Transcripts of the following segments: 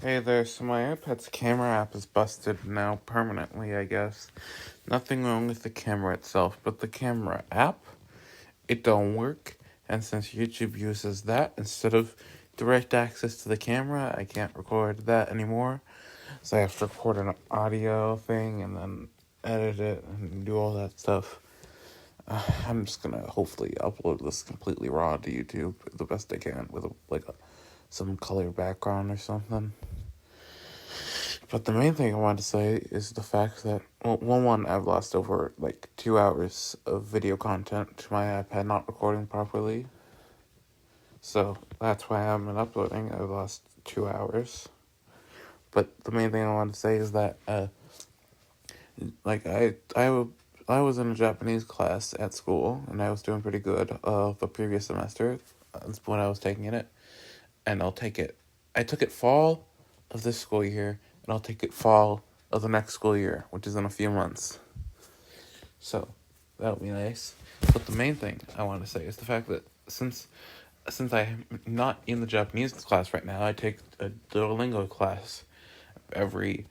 Hey there, so my iPad's camera app is busted now permanently, I guess. Nothing wrong with the camera itself, but the camera app, it don't work. And since YouTube uses that instead of direct access to the camera, I can't record that anymore. So I have to record an audio thing and then edit it and do all that stuff. I'm just gonna hopefully upload this completely raw to YouTube the best I can with some color background or something. But the main thing I wanted to say is the fact that, well, I've lost over 2 hours of video content to my iPad not recording properly. So that's why I haven't been uploading. I've lost 2 hours. But the main thing I wanted to say is that, I was in a Japanese class at school, and I was doing pretty good the previous semester. That's when I was taking it. And I took it fall of this school year, and I'll take it fall of the next school year, which is in a few months. So that'll be nice. But the main thing I want to say is the fact that since I'm not in the Japanese class right now, I take a Duolingo class every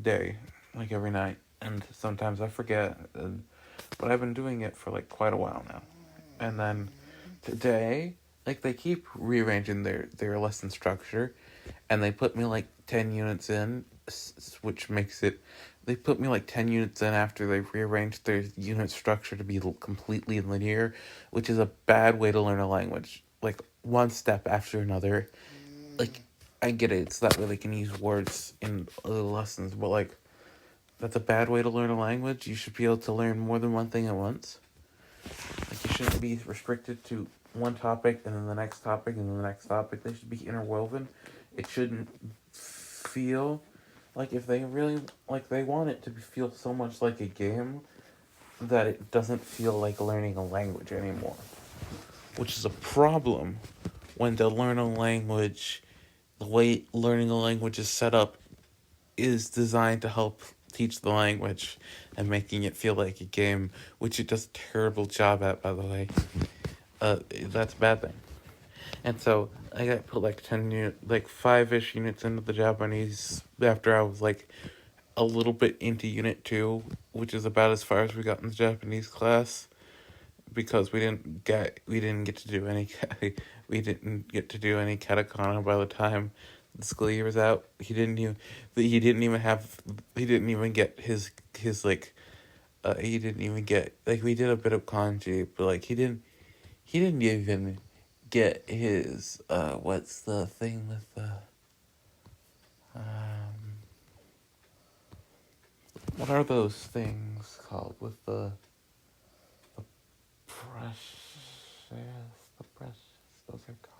day, like every night, and sometimes I forget. But I've been doing it for quite a while now, and then today, they keep rearranging their lesson structure, and they put me 10 units in, which makes it, they put me 10 units in after they've rearranged their unit structure to be completely linear, which is a bad way to learn a language. One step after another. I get it, it's that way they can use words in other lessons, but that's a bad way to learn a language. You should be able to learn more than one thing at once. You shouldn't be restricted to one topic and then the next topic and then the next topic. They should be interwoven. It shouldn't feel if they really they want it to feel so much like a game that it doesn't feel like learning a language anymore. Which is a problem when to learn a language, the way learning a language is set up is designed to help teach the language and making it feel like a game, which it does a terrible job at, by the way. That's a bad thing. And so I got put 5-ish units into the Japanese after I was a little bit into unit 2, which is about as far as we got in the Japanese class, because we didn't get to do any we didn't get to do any katakana by the time the school year was out. He didn't even get his he didn't even get we did a bit of kanji, but he didn't even get his what's the thing with the what are those things called with the precious those are called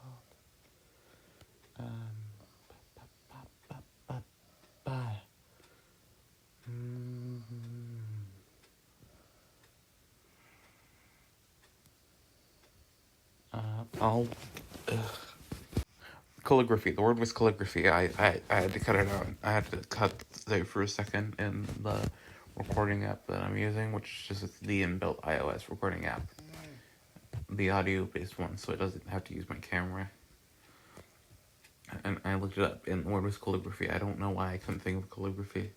I'll calligraphy. The word was calligraphy. I had to cut it out. I had to cut there for a second in the recording app that I'm using, which is just the inbuilt iOS recording app. The audio-based one, so it doesn't have to use my camera. And I looked it up, and the word was calligraphy. I don't know why I couldn't think of calligraphy.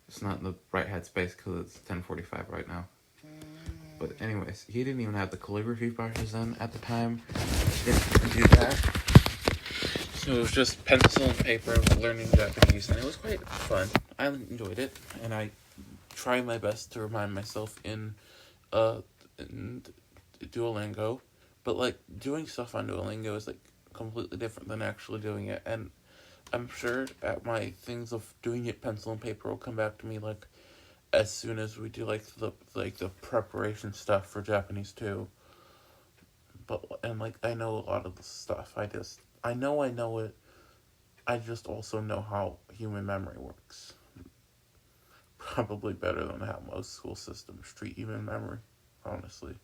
It's not in the right headspace because it's 10:45 right now. But anyways, he didn't even have the calligraphy brushes in at the time. He didn't do that. So it was just pencil and paper learning Japanese, and it was quite fun. I enjoyed it, and I try my best to remind myself in Duolingo. But doing stuff on Duolingo is completely different than actually doing it, and I'm sure at my things of doing it pencil and paper will come back to me as soon as we do the preparation stuff for Japanese too. But I know a lot of the stuff. I know it. I just also know how human memory works. Probably better than how most school systems treat human memory, honestly.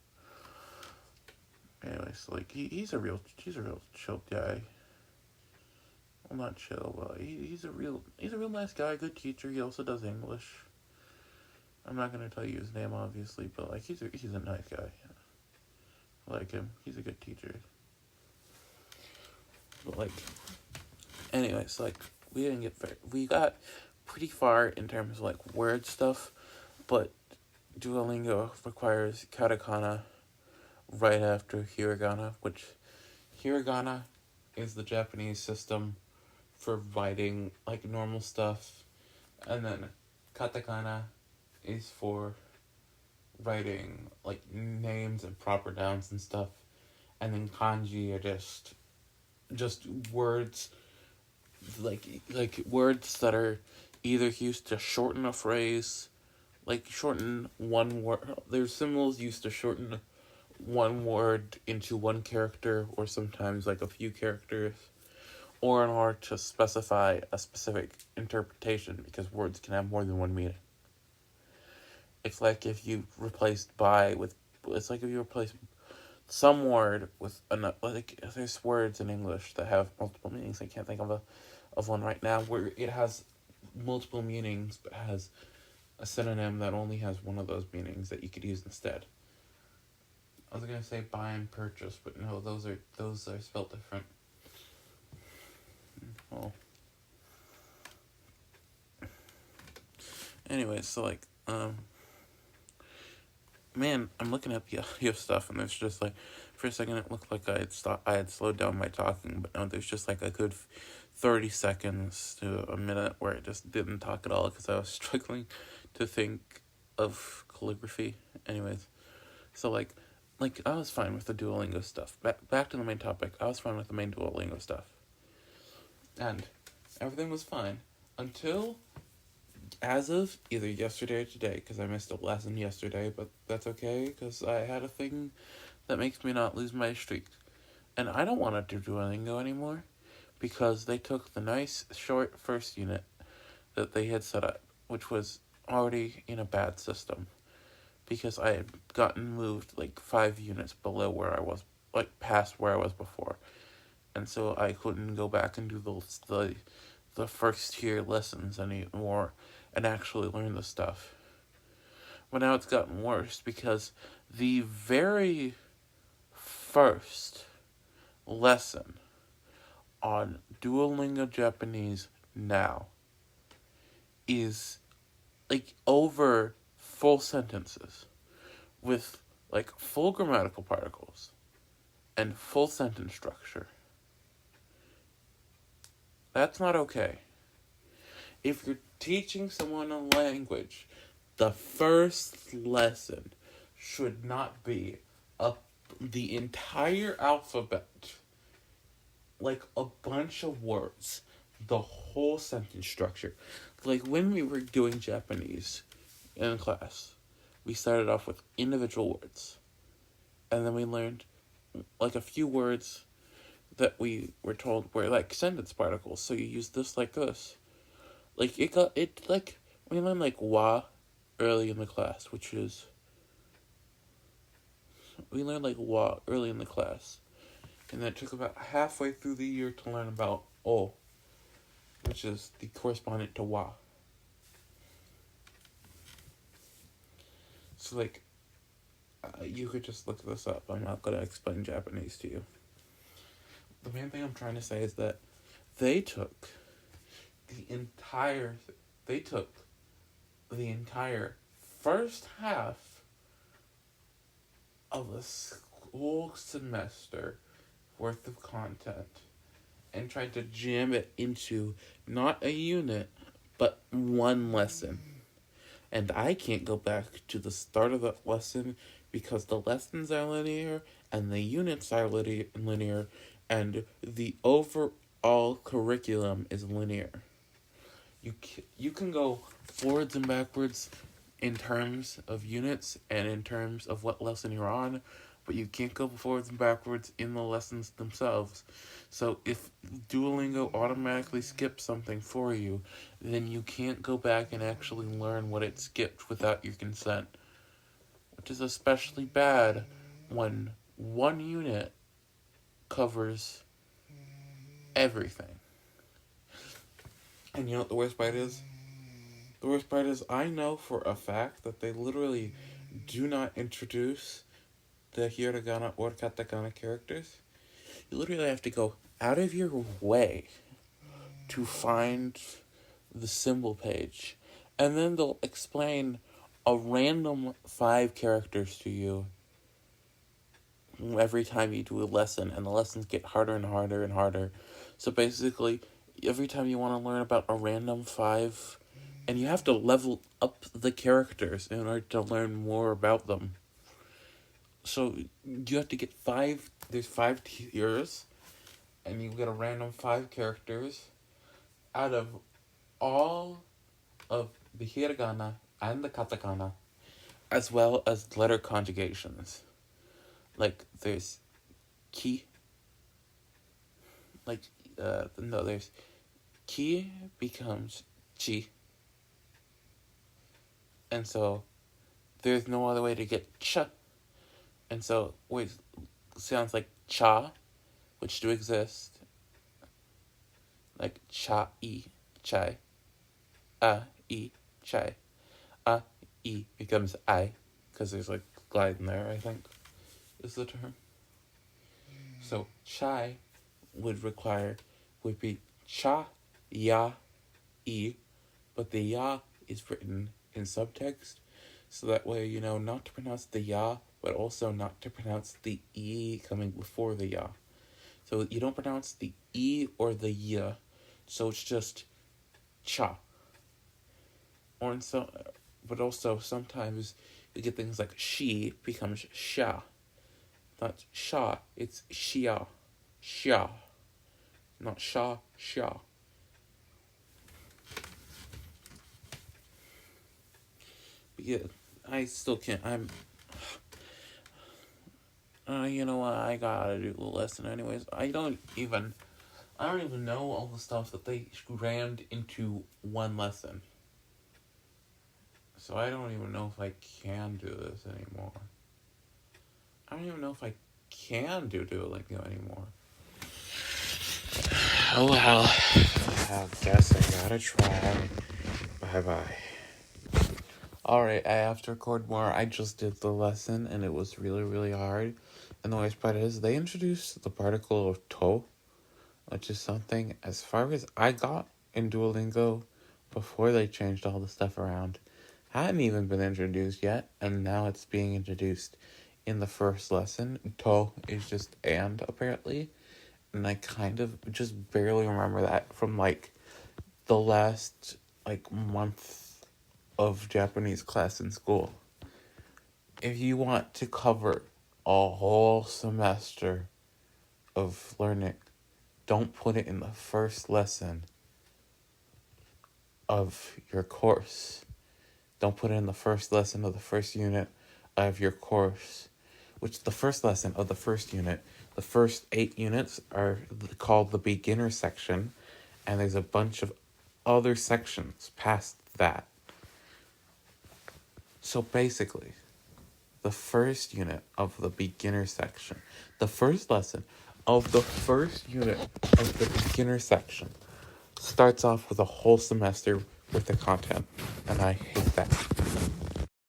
Anyways, he's a real chill guy. Well, not chill, but he's a real nice guy, good teacher. He also does English. I'm not gonna tell you his name, obviously, but he's a nice guy. I like him. He's a good teacher. But Anyways, like, we got pretty far in terms of, like, word stuff, but Duolingo requires katakana right after hiragana, which hiragana is the Japanese system for writing, like, normal stuff, and then katakana is for writing, like, names and proper nouns and stuff, and then kanji are just words, like words that are either used to shorten a phrase, like shorten one word. There's symbols used to shorten one word into one character, or sometimes like a few characters, or in order to specify a specific interpretation, because words can have more than one meaning. It's like if you replaced by with, it's like if you replace some word with another, like there's words in English that have multiple meanings. I can't think of one right now where it has multiple meanings but has a synonym that only has one of those meanings that you could use instead. I was gonna say buy and purchase, but no, those are spelled different. Oh. Anyway, so like, man, I'm looking at the audio stuff, and there's just like, for a second it looked like I had slowed down my talking, but no, there's just like a good 30 seconds to a minute where I just didn't talk at all because I was struggling to think of calligraphy. Anyways, so like I was fine with the Duolingo stuff. Back to the main topic. I was fine with the main Duolingo stuff, and everything was fine until as of either yesterday or today, because I missed a lesson yesterday, but that's okay, because I had a thing that makes me not lose my streak. And I don't want to do Duolingo anymore, because they took the nice, short first unit that they had set up, which was already in a bad system, because I had gotten moved, like, 5 units below where I was, like, past where I was before. And so I couldn't go back and do the first tier lessons anymore and actually learn the stuff. But now it's gotten worse because the very first lesson on Duolingo Japanese now is like over full sentences with like full grammatical particles and full sentence structure. That's not okay. If you're teaching someone a language, the first lesson should not be the entire alphabet, like a bunch of words, the whole sentence structure. Like when we were doing Japanese in class, we started off with individual words, and then we learned like a few words that we were told were like sentence particles. So you use this like this. Like, we learned, like, wa early in the class, we learned, like, wa early in the class. And then it took about halfway through the year to learn about o, which is the correspondent to wa. So, like, you could just look this up. I'm not going to explain Japanese to you. The main thing I'm trying to say is that they took the entire first half of a school semester worth of content and tried to jam it into not a unit, but one lesson. And I can't go back to the start of that lesson because the lessons are linear and the units are linear and the overall curriculum is linear. You can go forwards and backwards in terms of units and in terms of what lesson you're on, but you can't go forwards and backwards in the lessons themselves. So if Duolingo automatically skips something for you, then you can't go back and actually learn what it skipped without your consent, which is especially bad when one unit covers everything. And you know what the worst part is? The worst part is I know for a fact that they literally do not introduce the hiragana or katakana characters. You literally have to go out of your way to find the symbol page. And then they'll explain a random 5 characters to you every time you do a lesson, and the lessons get harder and harder and harder. So basically, every time you want to learn about a random 5, and you have to level up the characters in order to learn more about them. So you have to get 5, there's 5 tiers, and you get a random 5 characters out of all of the hiragana and the katakana, as well as letter conjugations. Like, there's ki, there's ki becomes chi. And so, there's no other way to get cha. And so, it sounds like cha, which do exist. Like cha-i, chai. A-i, chai. A-i becomes I, because there's like glide in there, I think, is the term. So chai would be cha, ya, e, but the ya is written in subtext, so that way you know not to pronounce the ya, but also not to pronounce the e coming before the ya. So you don't pronounce the e or the ya, so it's just cha. But also sometimes you get things like she becomes sha. Not sha, it's shia. Sha. Not sha, sha. But yeah, I still can't, you know what, I gotta do the lesson anyways. I don't even know all the stuff that they crammed into one lesson. So I don't even know if I can do this anymore. I don't even know if I can do Duolingo anymore. Oh well, I guess I gotta try. Bye-bye. Alright, I have to record more. I just did the lesson and it was really, really hard. And the worst part is they introduced the particle of to, which is something, as far as I got in Duolingo before they changed all the stuff around, hadn't even been introduced yet, and now it's being introduced in the first lesson. To is just and, apparently, and I kind of just barely remember that from, like, the last, like, month of Japanese class in school. If you want to cover a whole semester of learning, don't put it in the first lesson of your course. Don't put it in the first lesson of the first unit of your course. Which the first lesson of the first unit, the first 8 units are called the beginner section, and there's a bunch of other sections past that. So basically, the first unit of the beginner section, the first lesson of the first unit of the beginner section starts off with a whole semester worth of content, and I hate that.